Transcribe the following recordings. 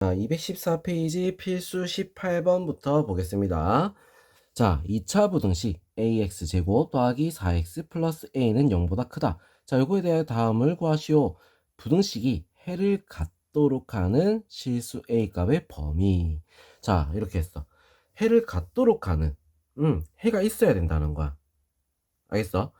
자, 214페이지 필수 18번부터 보겠습니다. 자, 2차 부등식 ax제곱 더하기 4x 플러스 a는 0보다 크다. 자, 요거에 대해 다음을 구하시오. 부등식이 해를 갖도록 하는 실수 a 값의 범위. 자, 이렇게 했어. 해를 갖도록 하는, 해가 있어야 된다는 거야. 알겠어?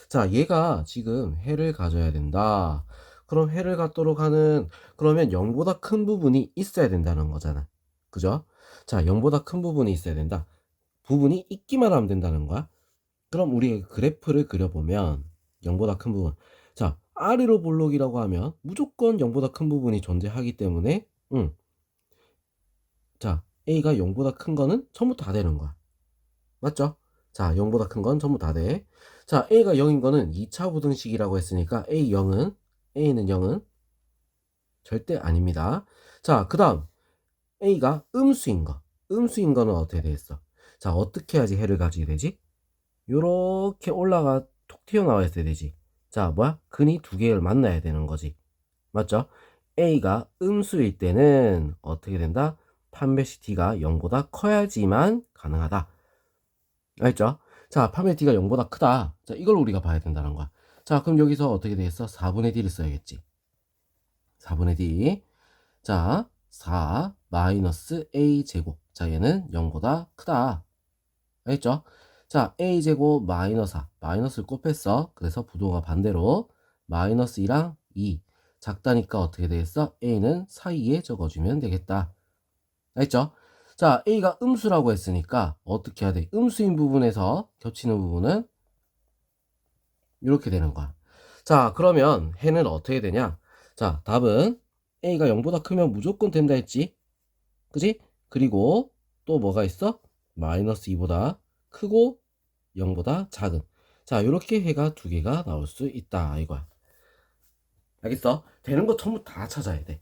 자, 얘가 지금 해를 가져야 된다. 그럼 해를 갖도록 하는, 그러면 0보다 큰 부분이 있어야 된다는 거잖아. 그죠? 자, 0보다 큰 부분이 있어야 된다. 부분이 있기만 하면 된다는 거야. 그럼 우리 그래프를 그려보면 0보다 큰 부분. 자, 아래로 볼록이라고 하면 무조건 0보다 큰 부분이 존재하기 때문에 자, A가 0보다 큰 거는 전부 다 되는 거야. 맞죠? 자, 0보다 큰 건 전부 다 돼. 자, A가 0인 거는 2차 부등식이라고 했으니까 A는 0은 절대 아닙니다. 자, 그 다음 A가 음수인 거. 음수인 거는 어떻게 되겠어? 자, 어떻게 해야지 해를 가지게 되지? 요렇게 올라가 톡 튀어나와 있어야 되지. 자, 뭐야? 근이 두 개를 만나야 되는 거지. 맞죠? A가 음수일 때는 어떻게 된다? 판별식 T가 0보다 커야지만 가능하다. 알죠? 자, 판별 T가 0보다 크다. 자, 이걸 우리가 봐야 된다는 거야. 자, 그럼 여기서 어떻게 되겠어? 4분의 D를 써야겠지. 4분의 D. 자, 4 마이너스 A 제곱. 자, 얘는 0보다 크다. 알겠죠? 자, A 제곱 마이너스 4. 마이너스를 곱했어. 그래서 부동가 반대로 마이너스 2랑 2. 작다니까 어떻게 되겠어? A는 사이에 적어주면 되겠다. 알겠죠? 자, A가 음수라고 했으니까 어떻게 해야 돼? 음수인 부분에서 겹치는 부분은 이렇게 되는 거야. 자, 그러면 해는 어떻게 되냐? 자, 답은 A가 0보다 크면 무조건 된다 했지? 그지? 그리고 또 뭐가 있어? 마이너스 2보다 크고 0보다 작은. 자, 이렇게 해가 두 개가 나올 수 있다 이거야. 알겠어? 되는 거 전부 다 찾아야 돼.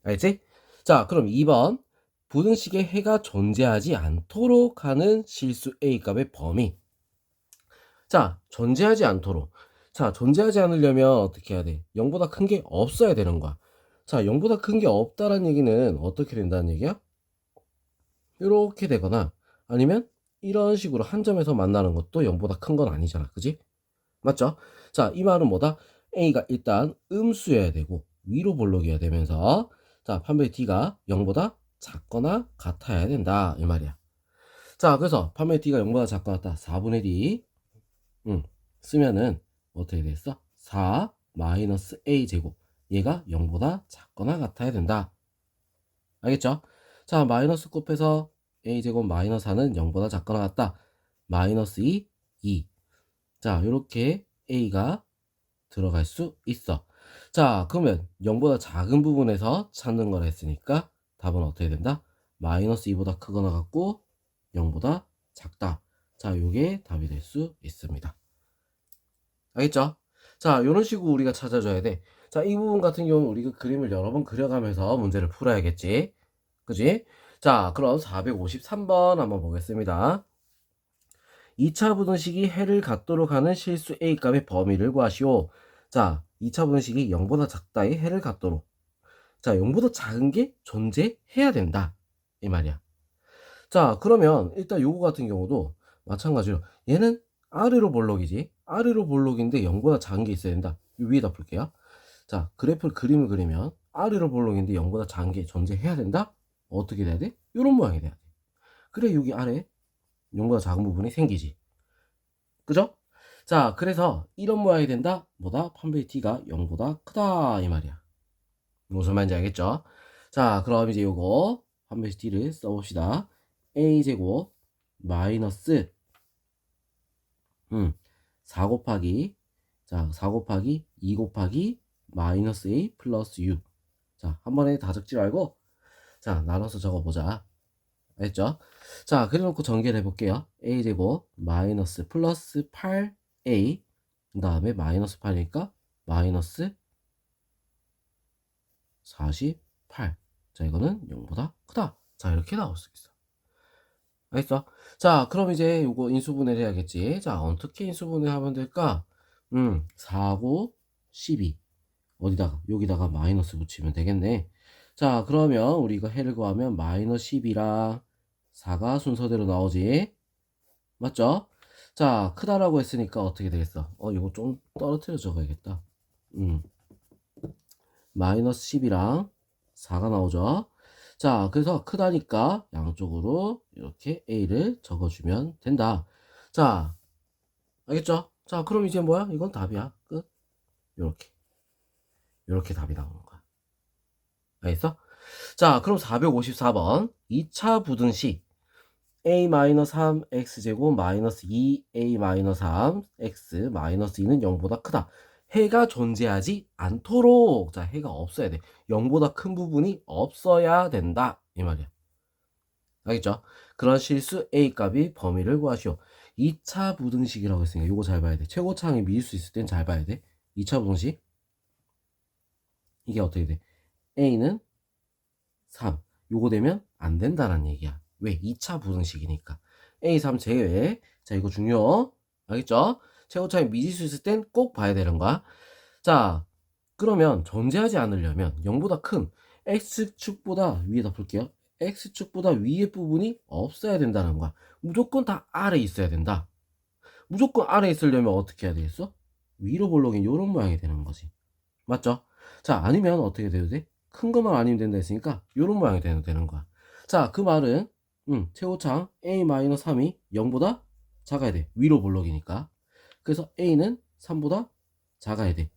알겠지? 자, 그럼 2번 부등식에 해가 존재하지 않도록 하는 실수 A 값의 범위. 자, 존재하지 않도록. 자, 존재하지 않으려면 어떻게 해야 돼? 0보다 큰 게 없어야 되는 거야. 자, 0보다 큰 게 없다는 얘기는 어떻게 된다는 얘기야? 이렇게 되거나 아니면 이런 식으로 한 점에서 만나는 것도 0보다 큰 건 아니잖아. 그지? 맞죠? 자, 이 말은 뭐다? A가 일단 음수여야 되고 위로 볼록이어야 되면서 자, 판별 D가 0보다 작거나 같아야 된다. 이 말이야. 자, 그래서 판별 D가 0보다 작거나 같다. 4분의 D 쓰면은 어떻게 됐어? 4 마이너스 A 제곱. 얘가 0보다 작거나 같아야 된다. 알겠죠? 자, 마이너스 곱해서 A 제곱 마이너스 4는 0보다 작거나 같다. 마이너스 2, 2. 자, 이렇게 A가 들어갈 수 있어. 자, 그러면 0보다 작은 부분에서 찾는 걸 했으니까 답은 어떻게 된다? 마이너스 2보다 크거나 같고 0보다 작다. 자, 요게 답이 될 수 있습니다. 알겠죠? 자, 이런 식으로 우리가 찾아줘야 돼. 자, 이 부분 같은 경우는 우리가 그림을 여러 번 그려가면서 문제를 풀어야겠지. 그지? 자, 그럼 453번 한번 보겠습니다. 2차 부등식이 해를 갖도록 하는 실수 A 값의 범위를 구하시오. 자, 2차 부등식이 0보다 작다의 해를 갖도록. 자, 0보다 작은 게 존재해야 된다. 이 말이야. 자, 그러면 일단 요거 같은 경우도 마찬가지로 얘는 아래로 볼록이지. 아래로 볼록인데 0보다 작은 게 있어야 된다. 위에다 풀게요. 자, 그림을 그리면 아래로 볼록인데 0보다 작은 게 존재해야 된다? 어떻게 돼야 돼? 요런 모양이 돼야 돼. 그래, 여기 아래 0보다 작은 부분이 생기지. 그죠? 자, 그래서 이런 모양이 된다. 뭐다? 판별 T가 0보다 크다. 이 말이야. 무슨 말인지 알겠죠? 자, 그럼 이제 요거 판별 T를 써봅시다. A제곱 마이너스 4 곱하기 자, 4 곱하기 2 곱하기 마이너스 A 플러스 U. 자, 한 번에 다 적지 말고 자, 나눠서 적어보자. 알겠죠? 자, 그래놓고 전개를 해볼게요. A제곱 마이너스 플러스 8A 그 다음에 마이너스 8이니까 마이너스 48. 자, 이거는 0보다 크다. 자, 이렇게 나올 수 있어. 알겠어? 자, 그럼 이제 요거 인수분해를 해야겠지. 자, 어떻게 인수분해 하면 될까? 4, 9, 12. 어디다가? 여기다가 마이너스 붙이면 되겠네. 자, 그러면 우리 이거 해를 구하면 마이너스 10이랑 4가 순서대로 나오지. 맞죠? 자, 크다라고 했으니까 어떻게 되겠어? 이거 좀 떨어뜨려 적어야겠다. 마이너스 10이랑 4가 나오죠. 자, 그래서 크다니까 양쪽으로 이렇게 A를 적어주면 된다. 자, 알겠죠? 자, 그럼 이제 뭐야? 이건 답이야. 끝. 요렇게 답이 나오는 거야. 알겠어? 자, 그럼 454번 2차 부등식 a-3x제곱 마이너스 2a-3x 마이너스 2는 0보다 크다. 해가 존재하지 않도록. 자, 해가 없어야 돼. 0보다 큰 부분이 없어야 된다. 이 말이야. 알겠죠? 그런 실수 a 값이 범위를 구하시오. 2차 부등식이라고 했으니까 이거 잘 봐야 돼. 최고차항이 미일 수 있을 땐 잘 봐야 돼. 2차 부등식. 이게 어떻게 돼? a는 3. 요거 되면 안 된다는 얘기야. 왜? 2차 부등식이니까. A3 제외. 자, 이거 중요. 알겠죠? 최고차항이 미지수 있을 땐 꼭 봐야 되는 거야. 자, 그러면 존재하지 않으려면 0보다 큰 X축보다 위에다 볼게요. X축보다 위에 부분이 없어야 된다는 거야. 무조건 다 아래에 있어야 된다. 무조건 아래에 있으려면 어떻게 해야 되겠어? 위로 볼록인 이런 모양이 되는 거지. 맞죠? 자, 아니면 어떻게 돼도 돼? 큰 것만 아니면 된다 했으니까 이런 모양이 되는 거야. 자, 그 말은 최고차항 a-3이 0보다 작아야 돼. 위로 볼록이니까. 그래서 a는 3보다 작아야 돼.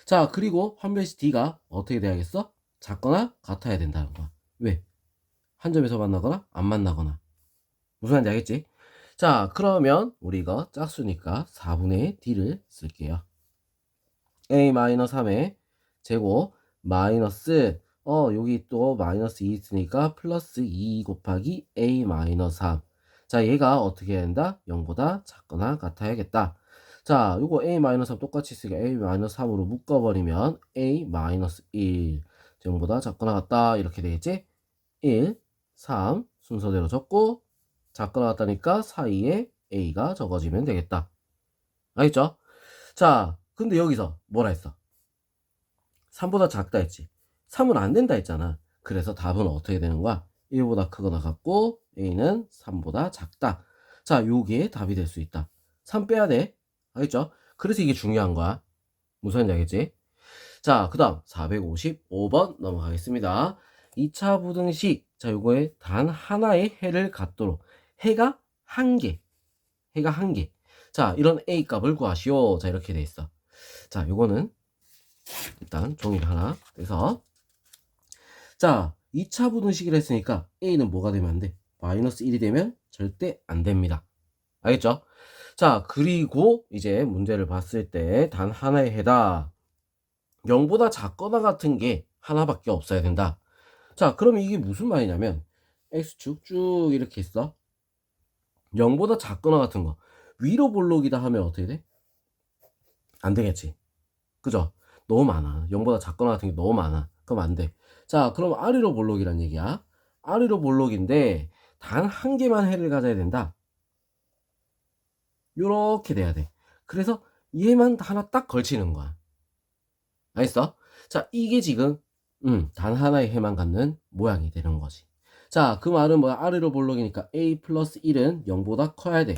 자, 그리고 판별식 d가 어떻게 돼야겠어? 작거나 같아야 된다는 거야. 왜? 한 점에서 만나거나 안 만나거나. 무슨 말인지 알겠지? 자, 그러면 우리 이거 짝수니까 4분의 d를 쓸게요. a-3의 제곱 마이너스 여기 또 마이너스 2 있으니까 플러스 2 곱하기 a-3. 자, 얘가 어떻게 해야 된다? 0보다 작거나 같아야겠다. 자, 요거 a-3 똑같이 쓰니까 a-3으로 묶어버리면 a-1 0보다 작거나 같다 이렇게 되겠지? 1, 3 순서대로 적고 작거나 같다니까 사이에 a가 적어지면 되겠다. 알겠죠? 자, 근데 여기서 뭐라 했어? 3보다 작다 했지. 3은 안 된다 했잖아. 그래서 답은 어떻게 되는 거야? 1보다 크거나 같고 a는 3보다 작다. 자, 요게 답이 될 수 있다. 3 빼야 돼. 알겠죠? 그래서 이게 중요한 거야. 무슨 말인지 알겠지? 자, 그 다음 455번 넘어가겠습니다. 2차 부등식. 자, 요거에 단 하나의 해를 갖도록. 해가 한 개. 해가 한 개. 자, 이런 a 값을 구하시오. 자, 이렇게 돼 있어. 자, 요거는 일단 종이를 하나 떼서, 자, 2차 부등식을 했으니까 a는 뭐가 되면 안 돼? 마이너스 1이 되면 절대 안 됩니다. 알겠죠? 자, 그리고 이제 문제를 봤을 때 단 하나의 해다 0보다 작거나 같은 게 하나밖에 없어야 된다. 자, 그러면 이게 무슨 말이냐면 x축 쭉 이렇게 있어. 0보다 작거나 같은 거 위로 볼록이다 하면 어떻게 돼? 안 되겠지. 그죠? 너무 많아. 0보다 작거나 같은 게 너무 많아. 그럼 안 돼. 자, 그럼 아래로 볼록이란 얘기야. 아래로 볼록인데 단 한 개만 해를 가져야 된다. 요렇게 돼야 돼. 그래서 얘만 하나 딱 걸치는 거야. 알겠어? 자, 이게 지금 단 하나의 해만 갖는 모양이 되는 거지. 자, 그 말은 뭐야? 아래로 볼록이니까 a 플러스 1은 0보다 커야 돼.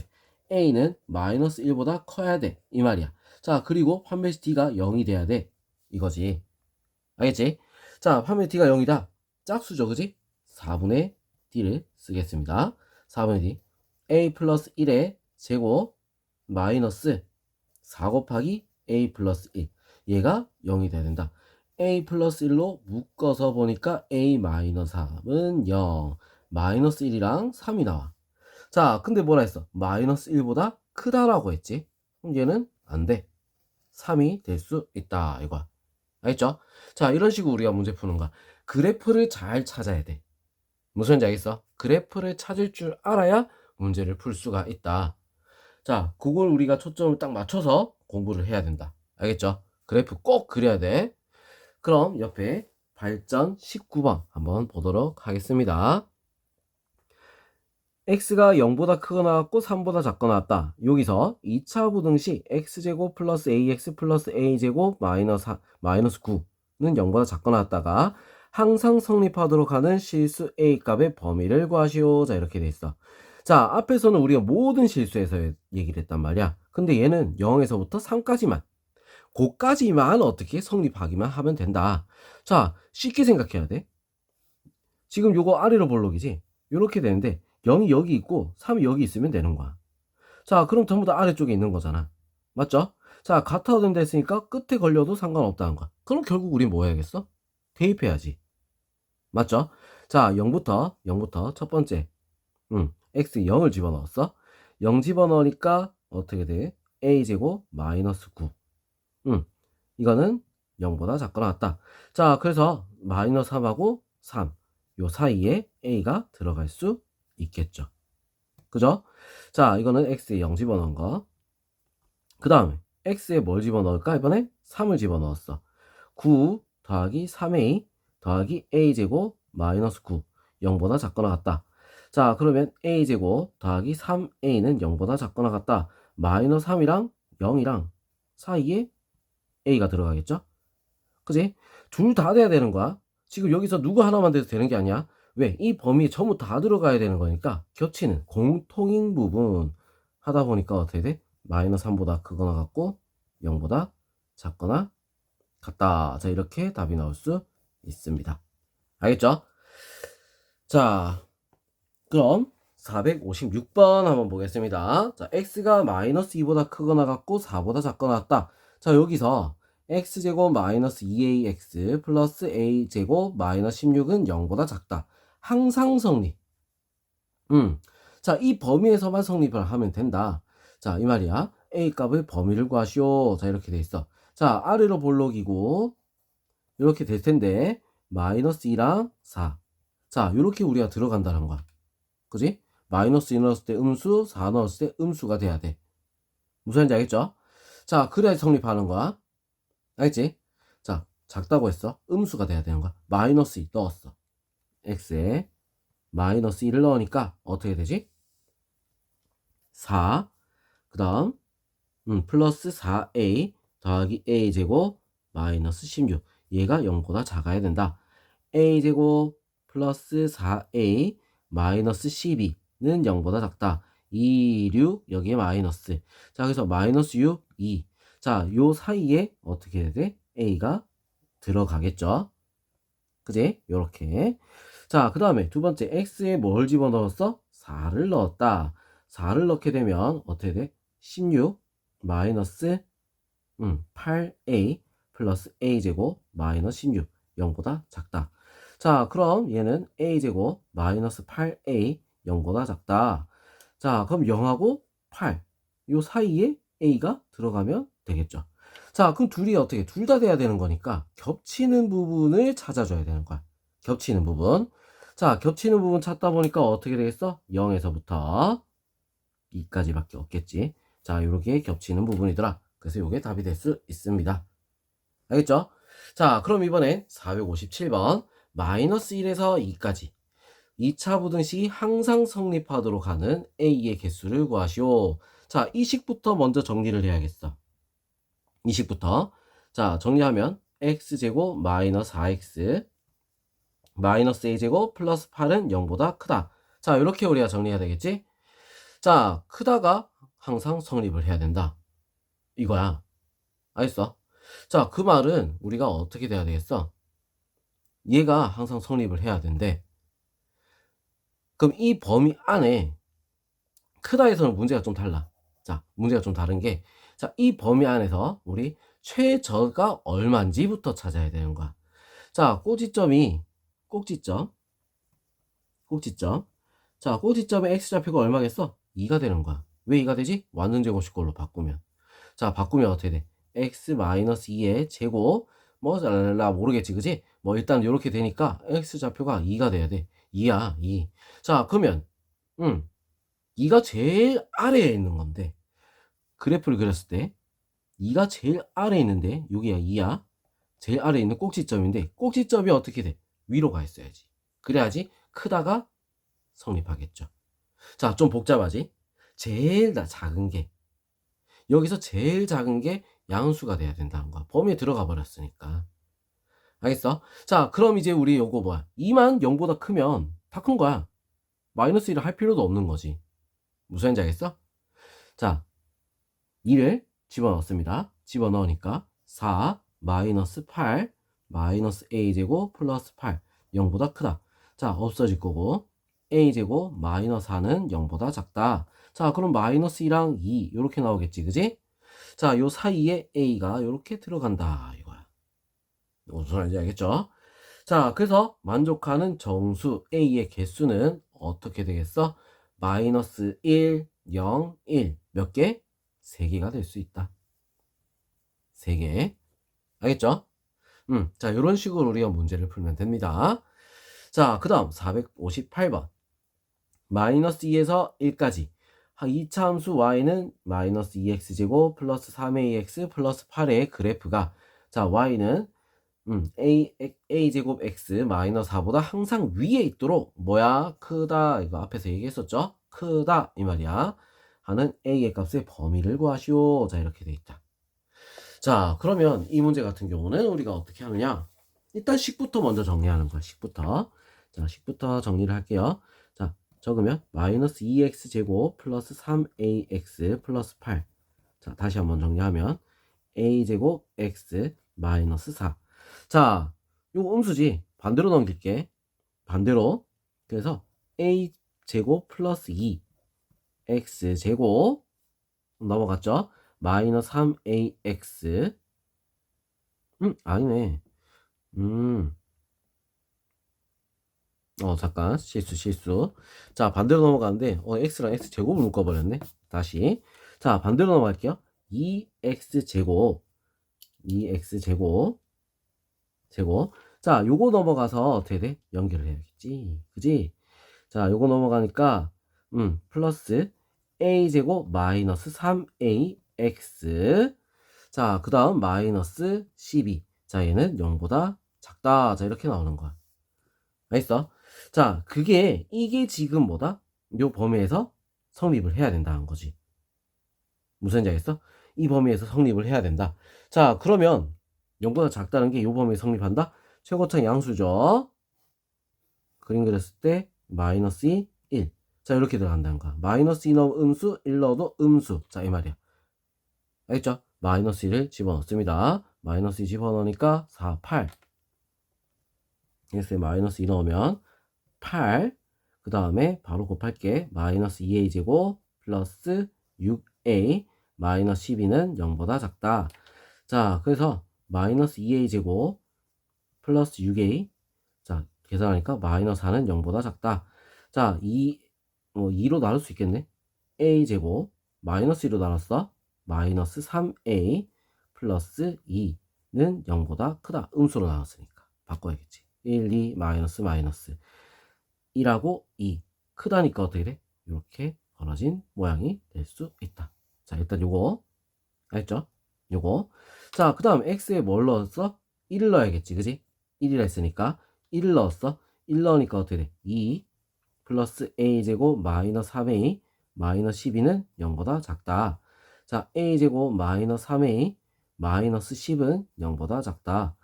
a는 마이너스 1보다 커야 돼. 이 말이야. 자, 그리고 판매시 d가 0이 돼야 돼. 이거지. 알겠지? 자, 판매 d가 0이다. 짝수죠, 그지? 4분의 d를 쓰겠습니다. 4분의 d. a 플러스 1의 제곱 마이너스 4 곱하기 a 플러스 1. 얘가 0이 돼야 된다. a 플러스 1로 묶어서 보니까 a 마이너스 3은 0. 마이너스 1이랑 3이 나와. 자, 근데 뭐라 했어? 마이너스 1보다 크다라고 했지? 그럼 얘는 안 돼. 3이 될 수 있다. 이거야. 알겠죠? 자, 이런 식으로 우리가 문제 푸는 거야. 그래프를 잘 찾아야 돼. 무슨 말인지 알겠어? 그래프를 찾을 줄 알아야 문제를 풀 수가 있다. 자, 그걸 우리가 초점을 딱 맞춰서 공부를 해야 된다. 알겠죠? 그래프 꼭 그려야 돼. 그럼 옆에 발전 19번 한번 보도록 하겠습니다. x가 0보다 크거나 같고 3보다 작거나 같다. 여기서 2차 부등식 x제곱 플러스 ax 플러스 a제곱 마이너스 9는 0보다 작거나 같다가 항상 성립하도록 하는 실수 A 값의 범위를 구하시오. 자, 이렇게 돼 있어. 자, 앞에서는 우리가 모든 실수에서 얘기를 했단 말이야. 근데 얘는 0에서부터 3까지만. 고까지만 어떻게 성립하기만 하면 된다. 자, 쉽게 생각해야 돼. 지금 요거 아래로 볼록이지? 요렇게 되는데 0이 여기 있고 3이 여기 있으면 되는 거야. 자, 그럼 전부 다 아래쪽에 있는 거잖아. 맞죠? 자, 같아 된다 했으니까 끝에 걸려도 상관없다는 거야. 그럼 결국 우린 뭐 해야겠어? 대입해야지. 맞죠? 자, 0부터 첫 번째 x 0을 집어넣었어. 0 집어넣으니까 어떻게 돼? a제곱 마이너스 9. 이거는 0보다 작거나 같다. 자, 그래서 마이너스 3하고 3 요 사이에 a가 들어갈 수 있겠죠. 그죠? 자, 이거는 x에 0 집어넣은 거. 그 다음에 x에 뭘 집어넣을까? 이번에 3을 집어넣었어. 9 더하기 3a 더하기 a제곱 마이너스 9 0보다 작거나 같다. 자, 그러면 a제곱 더하기 3a는 0보다 작거나 같다. 마이너스 3이랑 0이랑 사이에 a가 들어가겠죠? 그지? 둘 다 돼야 되는 거야. 지금 여기서 누구 하나만 돼도 되는 게 아니야. 왜? 이 범위에 전부 다 들어가야 되는 거니까 겹치는 공통인 부분 하다 보니까 어떻게 돼? 마이너스 3보다 크거나 같고 0보다 작거나 같다. 자, 이렇게 답이 나올 수 있습니다. 알겠죠? 자, 그럼 456번 한번 보겠습니다. 자, x가 마이너스 2보다 크거나 같고 4보다 작거나 같다. 자, 여기서 x제곱 마이너스 2ax 플러스 a제곱 마이너스 16은 0보다 작다. 항상 성립. 자, 이 범위에서만 성립을 하면 된다. 자, 이 말이야. a 값의 범위를 구하시오. 자, 이렇게 돼 있어. 자, 아래로 볼록이고 이렇게 될 텐데 마이너스 2랑 4. 자, 이렇게 우리가 들어간다는 거야. 그지? 마이너스 2 넣었을 때 음수, 4 넣었을 때 음수가 돼야 돼. 무슨 말인지 알겠죠? 자, 그래야 성립하는 거야. 알겠지? 자, 작다고 했어. 음수가 돼야 되는 거야. 마이너스 2 넣었어. x에 마이너스 1을 넣으니까 어떻게 되지? 4. 그 다음 플러스 4a 더하기 a제곱 마이너스 16. 얘가 0보다 작아야 된다. a제곱 플러스 4a 마이너스 12는 0보다 작다. 2, 6 여기에 마이너스. 자, 그래서 마이너스 6, 2. 자, 요 사이에 어떻게 해야 돼? a가 들어가겠죠. 그지? 요렇게. 자, 그 다음에 두 번째 x에 뭘 집어넣었어? 4를 넣었다. 4를 넣게 되면 어떻게 돼? 16 마이너스 8a 플러스 a제곱 마이너스 16 0보다 작다. 자, 그럼 얘는 a제곱 마이너스 8a 0보다 작다. 자, 그럼 0하고 8 요 사이에 a가 들어가면 되겠죠. 자, 그럼 둘이 어떻게 둘 다 돼야 되는 거니까 겹치는 부분을 찾아줘야 되는 거야. 겹치는 부분. 자, 겹치는 부분 찾다 보니까 어떻게 되겠어? 0에서부터 2까지밖에 없겠지. 자, 요렇게 겹치는 부분이더라. 그래서 요게 답이 될 수 있습니다. 알겠죠? 자, 그럼 이번엔 457번 마이너스 1에서 2까지 2차 부등식이 항상 성립하도록 하는 a의 개수를 구하시오. 자, 이 식부터 먼저 정리를 해야겠어. 이 식부터. 자, 정리하면 x제곱 마이너스 4x 마이너스 a제곱 플러스 8은 0보다 크다. 자, 이렇게 우리가 정리해야 되겠지? 자, 크다가 항상 성립을 해야 된다. 이거야. 알겠어? 자, 그 말은 우리가 어떻게 돼야 되겠어? 얘가 항상 성립을 해야 된대. 그럼 이 범위 안에 크다에서는 문제가 좀 달라. 자, 문제가 좀 다른 게, 자, 이 범위 안에서 우리 최저가 얼마인지부터 찾아야 되는 거야. 자, 꼭지점이 꼭지점. 자, 꼭지점의 x좌표가 얼마겠어? 2가 되는 거야. 왜 2가 되지? 완전제곱식걸로 바꾸면. 자, 바꾸면 어떻게 돼? x-2의 제곱 뭐 랄랄라 모르겠지, 그지? 뭐 일단 이렇게 되니까 x좌표가 2가 돼야 돼. 2야, 2. 자, 그러면 2가 제일 아래에 있는 건데 그래프를 그렸을 때 2가 제일 아래에 있는데 여기야 2야. 제일 아래에 있는 꼭지점인데 꼭지점이 어떻게 돼? 위로 가 있어야지. 그래야지 크다가 성립하겠죠. 자, 좀 복잡하지? 제일 작은 게 여기서 제일 작은 게 양수가 돼야 된다는 거야. 범위에 들어가 버렸으니까. 알겠어? 자, 그럼 이제 우리 요거 뭐야? 2만 0보다 크면 다 큰 거야. 마이너스 1을 할 필요도 없는 거지. 무슨 말인지 알겠어? 자, 2를 집어넣습니다. 집어넣으니까 4 마이너스 8 마이너스 a제곱 플러스 8 0보다 크다. 자, 없어질 거고 a제곱 마이너스 4는 0보다 작다. 자, 그럼 마이너스 2랑 2 이렇게 나오겠지, 그지? 자, 요 사이에 a가 이렇게 들어간다 이거야. 무슨 말인지 알겠죠? 자, 그래서 만족하는 정수 a의 개수는 어떻게 되겠어? 마이너스 1, 0, 1 몇 개? 3개가 될 수 있다. 3개. 알겠죠? 자, 이런 식으로 우리가 문제를 풀면 됩니다. 자, 그 다음 458번. 마이너스 2에서 1까지. 이차 함수 y는 마이너스 2x제곱 플러스 3ax 플러스 8의 그래프가, 자, y는 a제곱 x 마이너스 4보다 항상 위에 있도록 뭐야? 크다. 이거 앞에서 얘기했었죠? 크다 이 말이야. 하는 a의 값의 범위를 구하시오. 자, 이렇게 돼 있다. 자, 그러면 이 문제 같은 경우는 우리가 어떻게 하느냐? 일단 식부터 먼저 정리하는 거야. 식부터. 자, 식부터 정리를 할게요. 자, 적으면 마이너스 2x제곱 플러스 3ax 플러스 8. 자, 다시 한번 정리하면 a제곱 x 마이너스 4. 자, 요거 음수지. 반대로 넘길게. 반대로. 그래서 a제곱 플러스 2 x제곱 넘어갔죠? 마이너스 3ax. 아니네. 잠깐. 실수. 자, 반대로 넘어가는데, x랑 x제곱을 묶어버렸네. 다시. 자, 반대로 넘어갈게요. 2x제곱. 제곱. 자, 요거 넘어가서 어떻게 돼? 연결을 해야겠지. 그지? 자, 요거 넘어가니까, 플러스 a제곱 마이너스 3ax. 자, 그 다음 마이너스 12. 자, 얘는 0보다 작다. 자, 이렇게 나오는 거야. 알겠어? 자, 이게 지금 뭐다? 요 범위에서 성립을 해야 된다는 거지. 무슨 말인지 알겠어? 이 범위에서 성립을 해야 된다. 자, 그러면 0보다 작다는 게 요 범위에 성립한다? 최고차 양수죠. 그림 그렸을 때 마이너스 2, 1. 자, 이렇게 들어간다는 거야. 마이너스 2 넣으면 음수, 1 넣어도 음수. 자, 이 말이야. 알겠죠? 마이너스 1을 집어넣습니다. 마이너스 2 집어넣으니까 4, 8. 그래서 마이너스 2 넣으면 8. 그 다음에 바로 곱할게. 마이너스 2a제곱 플러스 6a 마이너스 12는 0보다 작다. 자, 그래서 마이너스 2a제곱 플러스 6a. 자, 계산하니까 마이너스 4는 0보다 작다. 자, 2로 나눌 수 있겠네. a제곱 마이너스 2로 나눴어. 마이너스 3a 플러스 2는 0보다 크다. 음수로 나눴으니까 바꿔야겠지. 1, 2 마이너스 2하고 2 크다니까 어떻게 돼? 이렇게 벌어진 모양이 될 수 있다. 자, 일단 요거 알겠죠? 요거. 자, 그 다음 x에 뭘 넣었어? 1을 넣어야겠지, 그지? 1이라 했으니까 1을 넣었어. 1 넣으니까 어떻게 돼? 2 플러스 a제곱 마이너스 3a 마이너스 12는 0보다 작다. 자, a제곱 마이너스 3a 마이너스 10은 0보다 작다.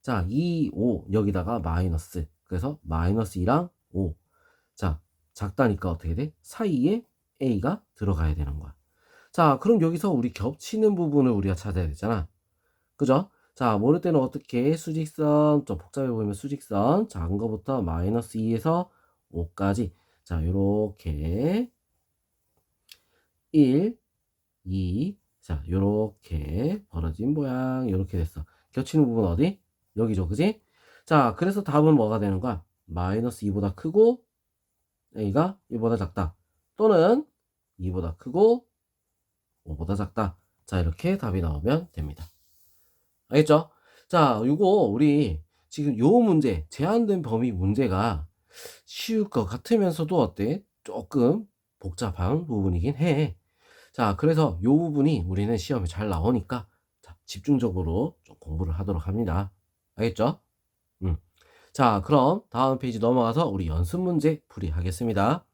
자, 2, 5 여기다가 마이너스. 그래서 마이너스 2랑 5. 자, 작다니까 어떻게 돼? 사이에 a가 들어가야 되는 거야. 자, 그럼 여기서 우리 겹치는 부분을 우리가 찾아야 되잖아. 그죠? 자, 모를 때는 어떻게? 수직선, 좀 복잡해 보이면 수직선, 작은 거부터 마이너스 2에서 5까지. 자, 요렇게 1, 2, 자, 요렇게 벌어진 모양, 요렇게 됐어. 겹치는 부분 어디? 여기죠, 그지? 자, 그래서 답은 뭐가 되는 거야? 마이너스 2보다 크고 a가 1보다 작다. 또는 2보다 크고 5보다 작다. 자, 이렇게 답이 나오면 됩니다. 알겠죠? 자, 요거 우리 지금 요 문제, 제한된 범위 문제가 쉬울 것 같으면서도 어때? 조금 복잡한 부분이긴 해. 자, 그래서 요 부분이 우리는 시험에 잘 나오니까 자, 집중적으로 좀 공부를 하도록 합니다. 알겠죠? 자, 그럼 다음 페이지 넘어가서 우리 연습 문제 풀이 하겠습니다.